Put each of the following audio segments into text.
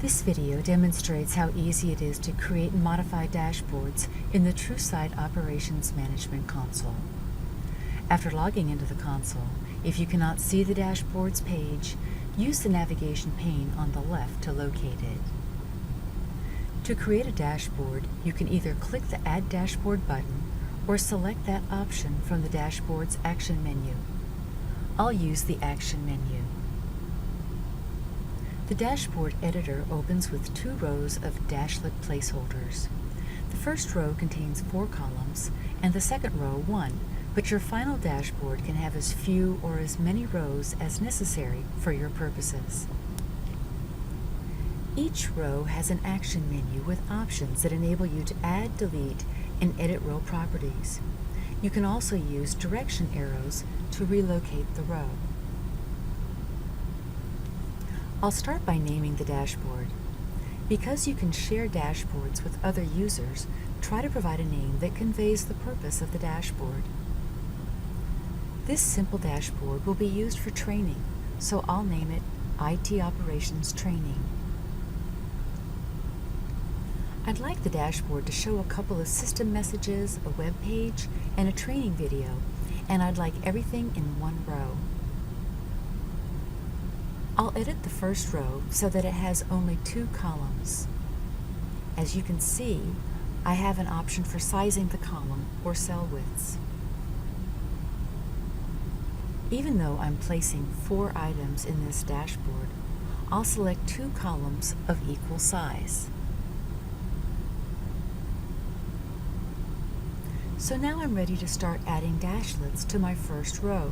This video demonstrates how easy it is to create and modify dashboards in the TrueSight Operations Management console. After logging into the console, if you cannot see the dashboards page, use the navigation pane on the left to locate it. To create a dashboard, you can either click the Add Dashboard button or select that option from the dashboard's action menu. I'll use the action menu. The dashboard editor opens with 2 rows of Dashlet placeholders. The first row contains 4 columns, and the second row 1, but your final dashboard can have as few or as many rows as necessary for your purposes. Each row has an action menu with options that enable you to add, delete, and edit row properties. You can also use direction arrows to relocate the row. I'll start by naming the dashboard. Because you can share dashboards with other users, try to provide a name that conveys the purpose of the dashboard. This simple dashboard will be used for training, so I'll name it IT Operations Training. I'd like the dashboard to show a couple of system messages, a web page, and a training video, and I'd like everything in one row. I'll edit the first row so that it has only 2 columns. As you can see, I have an option for sizing the column or cell widths. Even though I'm placing 4 items in this dashboard, I'll select 2 columns of equal size. So now I'm ready to start adding dashlets to my first row.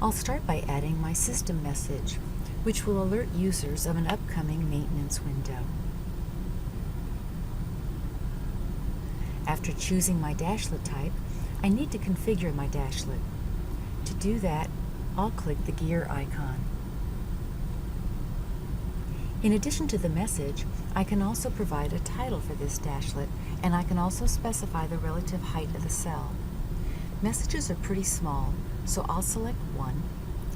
I'll start by adding my system message, which will alert users of an upcoming maintenance window. After choosing my dashlet type, I need to configure my dashlet. To do that, I'll click the gear icon. In addition to the message, I can also provide a title for this dashlet, and I can also specify the relative height of the cell. Messages are pretty small, so I'll select 1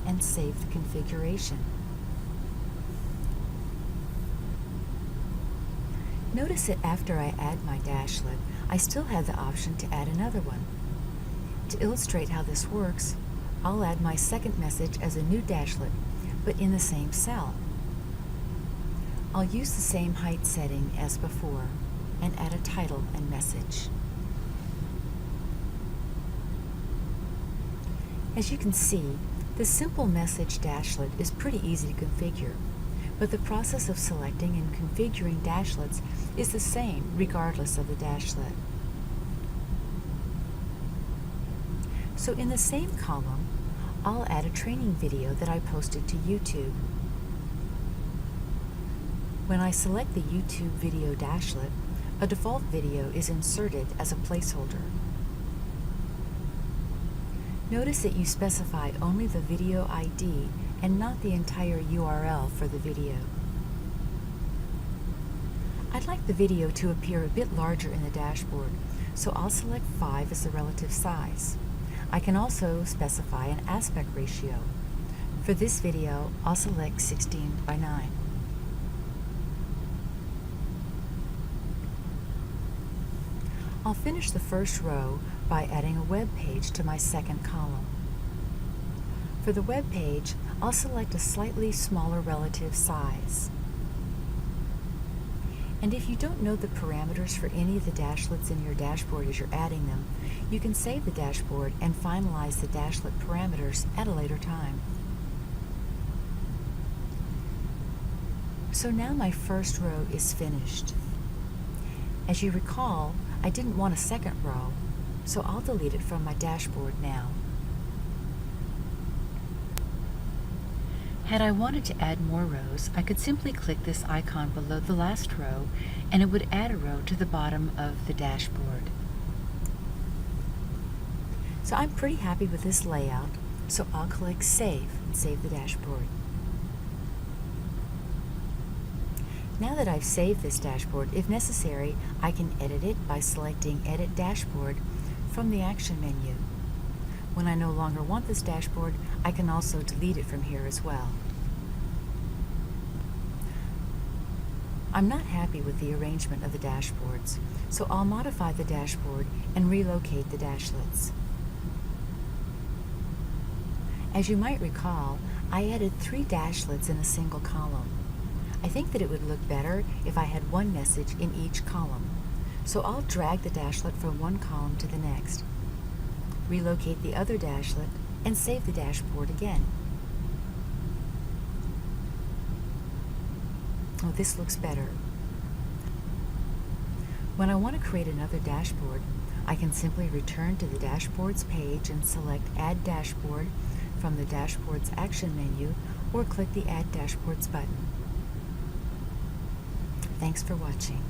and save the configuration. Notice that after I add my dashlet, I still have the option to add another one. To illustrate how this works, I'll add my second message as a new dashlet, but in the same cell. I'll use the same height setting as before and add a title and message. As you can see, the simple message dashlet is pretty easy to configure, but the process of selecting and configuring dashlets is the same regardless of the dashlet. So in the same column, I'll add a training video that I posted to YouTube. When I select the YouTube video dashlet, a default video is inserted as a placeholder. Notice that you specify only the video ID and not the entire URL for the video. I'd like the video to appear a bit larger in the dashboard, so I'll select 5 as the relative size. I can also specify an aspect ratio. For this video, I'll select 16:9. I'll finish the first row by adding a web page to my second column. For the web page, I'll select a slightly smaller relative size. And if you don't know the parameters for any of the dashlets in your dashboard as you're adding them, you can save the dashboard and finalize the dashlet parameters at a later time. So now my first row is finished. As you recall, I didn't want a second row, so I'll delete it from my dashboard now. Had I wanted to add more rows, I could simply click this icon below the last row, and it would add a row to the bottom of the dashboard. So I'm pretty happy with this layout, so I'll click Save and save the dashboard. Now that I've saved this dashboard, if necessary, I can edit it by selecting Edit Dashboard from the action menu. When I no longer want this dashboard, I can also delete it from here as well. I'm not happy with the arrangement of the dashboards, so I'll modify the dashboard and relocate the dashlets. As you might recall, I added 3 dashlets in a single column. I think that it would look better if I had one message in each column, so I'll drag the dashlet from one column to the next, relocate the other dashlet, and save the dashboard again. Oh, this looks better. When I want to create another dashboard, I can simply return to the Dashboards page and select Add Dashboard from the Dashboards action menu, or click the Add Dashboards button. Thanks for watching.